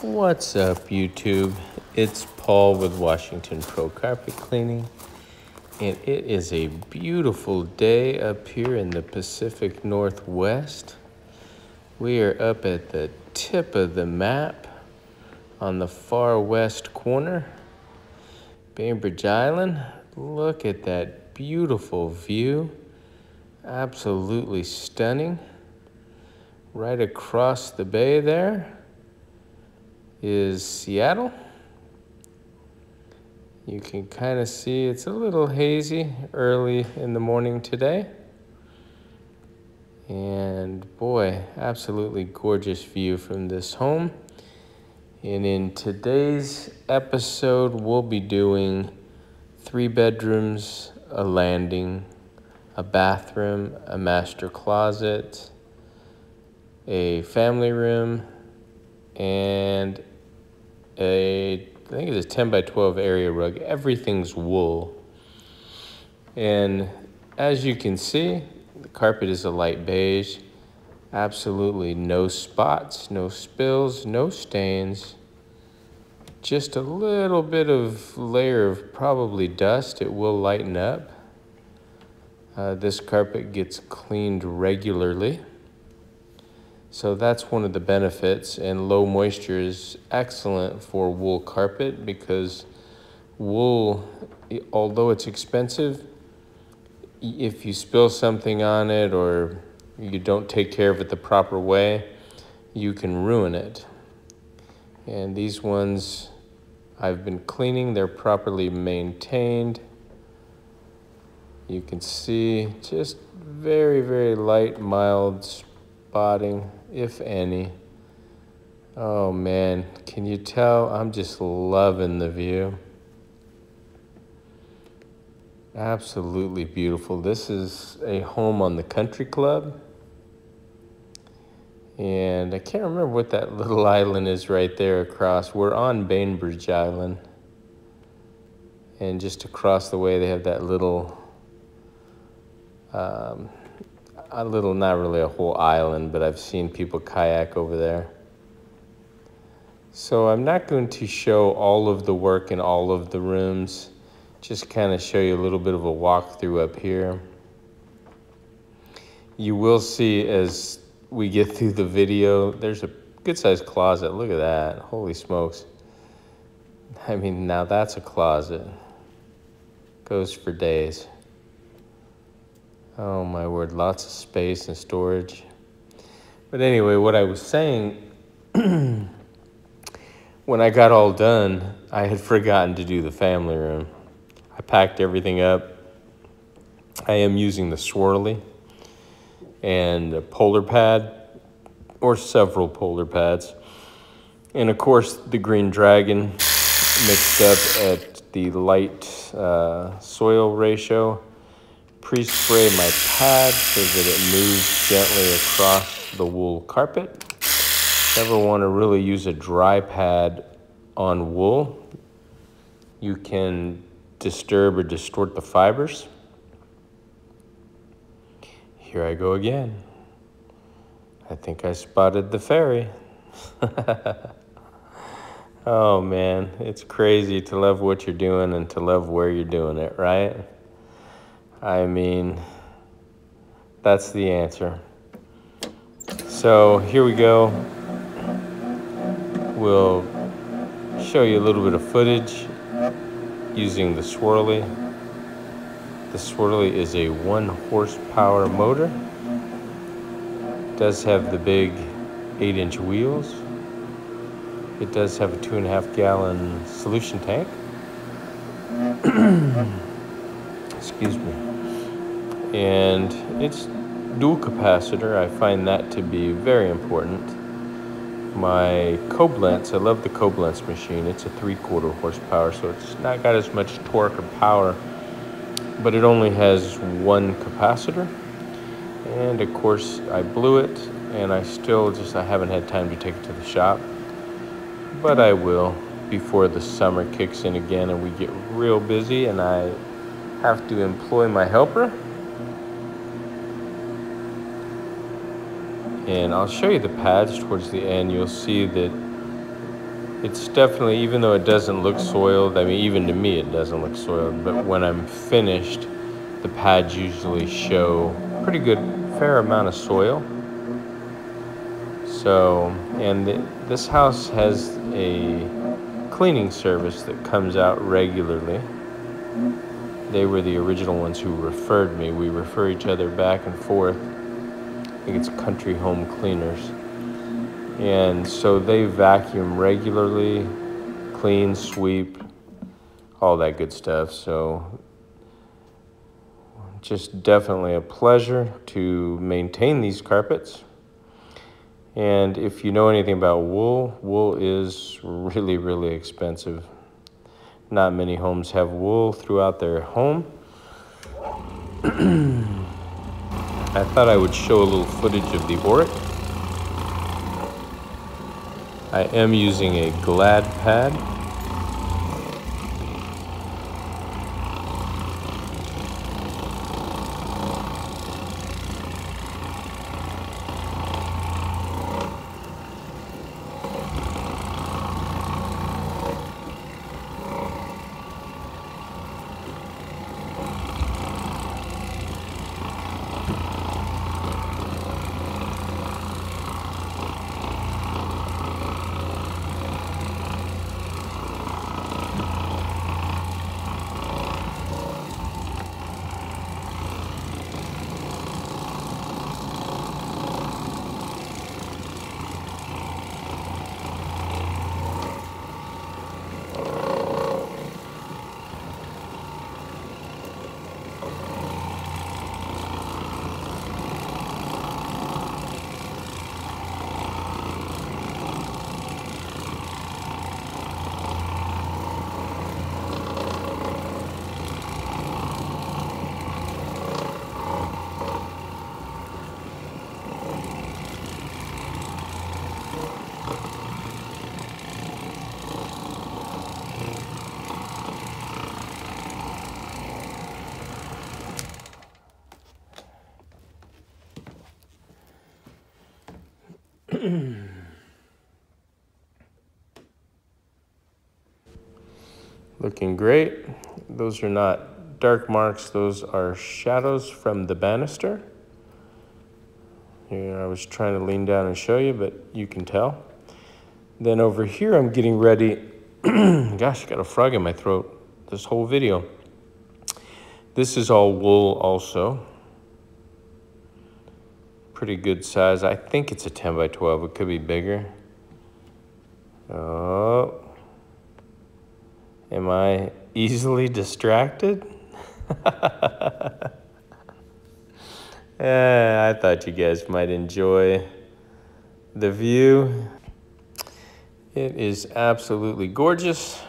What's up, YouTube? It's Paul with Washington Pro Carpet Cleaning, and it is a beautiful day up here in the Pacific Northwest. We are up at the tip of the map on the far west corner, Bainbridge Island. Look at that beautiful view. Absolutely stunning. Right across the bay there is Seattle. You can kind of see it's a little hazy early in the morning today. And boy, absolutely gorgeous view from this home. And in today's episode, we'll be doing 3 bedrooms, a landing, a bathroom, a master closet, a family room, and I think it's a 10 by 12 area rug. Everything's wool. And as you can see, the carpet is a light beige. Absolutely no spots, no spills, no stains. Just a little bit of layer of probably dust. It will lighten up. This carpet gets cleaned regularly. So that's one of the benefits, and low moisture is excellent for wool carpet because wool, although it's expensive, if you spill something on it or you don't take care of it the proper way, you can ruin it. And these ones I've been cleaning, they're properly maintained. You can see just very, very light, mild spotting, if any. Oh man, can you tell? I'm just loving the view. Absolutely beautiful. This is a home on the country club. And I can't remember what that little island is right there across. We're on Bainbridge Island. And just across the way they have that little, not really a whole island, but I've seen people kayak over there. So I'm not going to show all of the work in all of the rooms, just kind of show you a little bit of a walkthrough up here. You will see as we get through the video, there's a good sized closet. Look at that, holy smokes. I mean, now that's a closet. Goes for days. Oh my word, lots of space and storage. But anyway, what I was saying, when I got all done, I had forgotten to do the family room. I packed everything up. I am using the swirly and a polar pad, or several polar pads. And of course, the green dragon mixed up at the light soil ratio. Pre-spray my pad so that it moves gently across the wool carpet. Never want to really use a dry pad on wool. You can disturb or distort the fibers. Here I go again. I think I spotted the fairy. Oh man, it's crazy to love what you're doing and to love where you're doing it, right? I mean, that's the answer. So here we go. We'll show you a little bit of footage using the swirly. The swirly is a 1 horsepower motor. It does have the big 8-inch wheels. It does have a 2.5 gallon solution tank. Excuse me. And it's dual capacitor. I find that to be very important. My Koblenz, I love the Koblenz machine. It's a 3/4 horsepower, so it's not got as much torque or power, but it only has 1 capacitor. And of course, I blew it, and I haven't had time to take it to the shop, but I will before the summer kicks in again and we get real busy and I have to employ my helper. And I'll show you the pads towards the end. You'll see that It's definitely, even though it doesn't look soiled, I mean, even to me it doesn't look soiled, but when I'm finished, the pads usually show pretty good, fair amount of soil. So, and this house has a cleaning service that comes out regularly. They were the original ones who referred me. We refer each other back and forth. I think it's Country Home Cleaners. And so they vacuum regularly, clean, sweep, all that good stuff. So just definitely a pleasure to maintain these carpets. And if you know anything about wool, wool is really, really expensive. Not many homes have wool throughout their home. I thought I would show a little footage of the Auric. I am using a Glad pad. Looking great. Those are not dark marks, those are shadows from the banister. Here, I was trying to lean down and show you, but you can tell. Then over here, I'm getting ready. Gosh, I got a frog in my throat this whole video. This is all wool also. Pretty good size. I think it's a 10 by 12. It could be bigger. Oh. Am I easily distracted? I thought you guys might enjoy the view. It is absolutely gorgeous.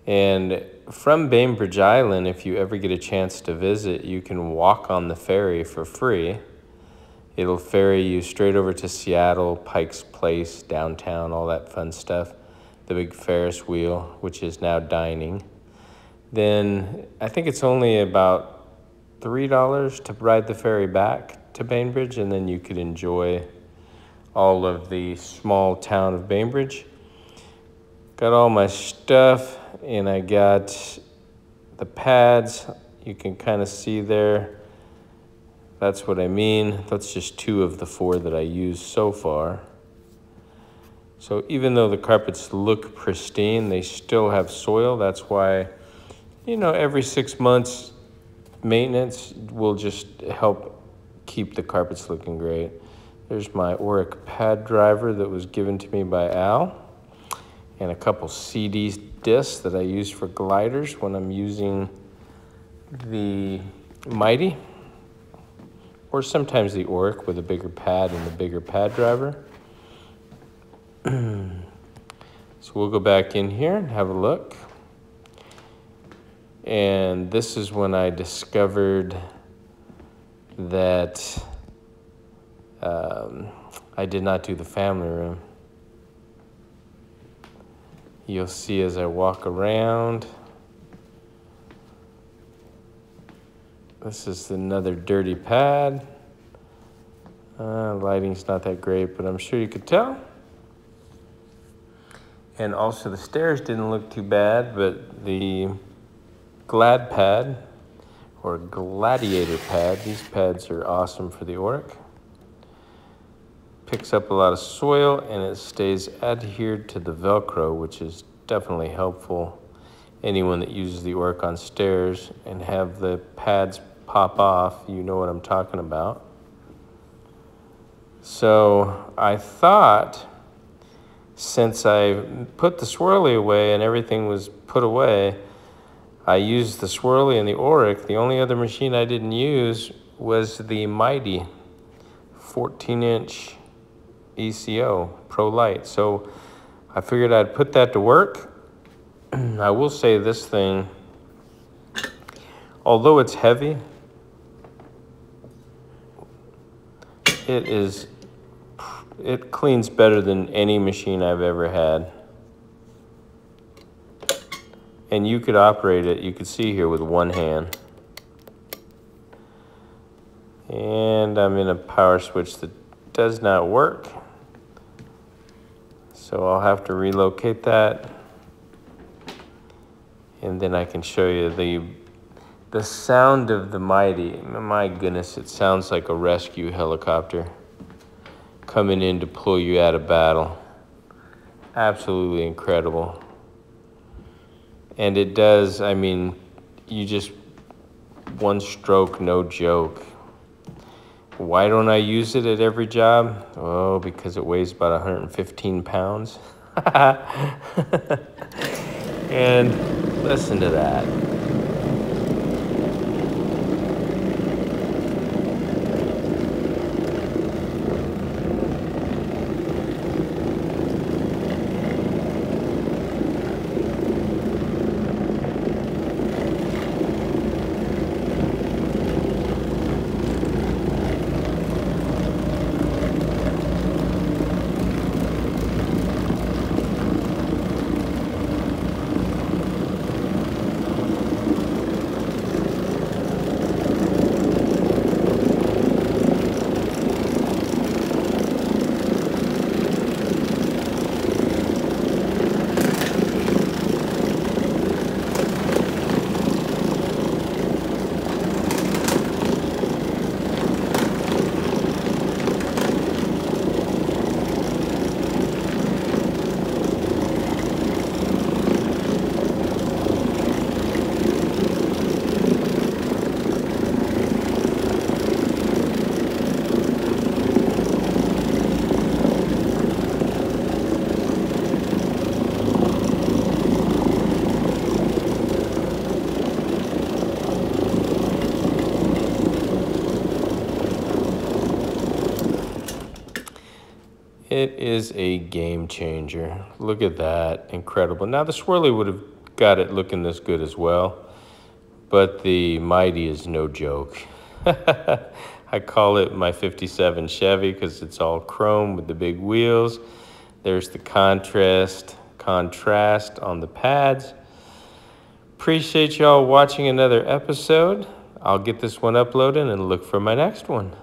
And from Bainbridge Island, if you ever get a chance to visit, you can walk on the ferry for free. It'll ferry you straight over to Seattle, Pike's Place, downtown, all that fun stuff. The big Ferris wheel, which is now dining. Then I think it's only about $3 to ride the ferry back to Bainbridge, and then you could enjoy all of the small town of Bainbridge. Got all my stuff, and I got the pads. You can kind of see there. That's what I mean. That's just 2 of the 4 that I used so far. So even though the carpets look pristine, they still have soil. That's why, every 6 months, maintenance will just help keep the carpets looking great. There's my Auric pad driver that was given to me by Al, and a couple CD discs that I use for gliders when I'm using the Mighty, or sometimes the Auric with a bigger pad and the bigger pad driver. So we'll go back in here and have a look. And this is when I discovered that I did not do the family room. You'll see as I walk around. This is another dirty pad. Lighting's not that great, but I'm sure you could tell. And also the stairs didn't look too bad, but the Glad pad or Gladiator pad, these pads are awesome for the Oric. Picks up a lot of soil and it stays adhered to the Velcro, which is definitely helpful. Anyone that uses the Oric on stairs and have the pads pop off, you know what I'm talking about. So I thought, since I put the swirly away and everything was put away, I used the swirly and the Oric. The only other machine I didn't use was the Mighty 14-inch ECO Pro Light. So I figured I'd put that to work. I will say this thing, although it's heavy, it cleans better than any machine I've ever had. And you could operate it, you could see here, with one hand. And I'm in a power switch that does not work. So I'll have to relocate that. And then I can show you the sound of the Mighty. My goodness, it sounds like a rescue helicopter coming in to pull you out of battle. Absolutely incredible. And it does, I mean, you just, one stroke, no joke. Why don't I use it at every job? Oh, because it weighs about 115 pounds. And listen to that. It is a game changer. Look at that, incredible. Now the swirly would have got it looking this good as well, but the Mighty is no joke. I call it my 57 Chevy because it's all chrome with the big wheels. There's the contrast on the pads. Appreciate y'all watching another episode. I'll get this one uploaded and look for my next one.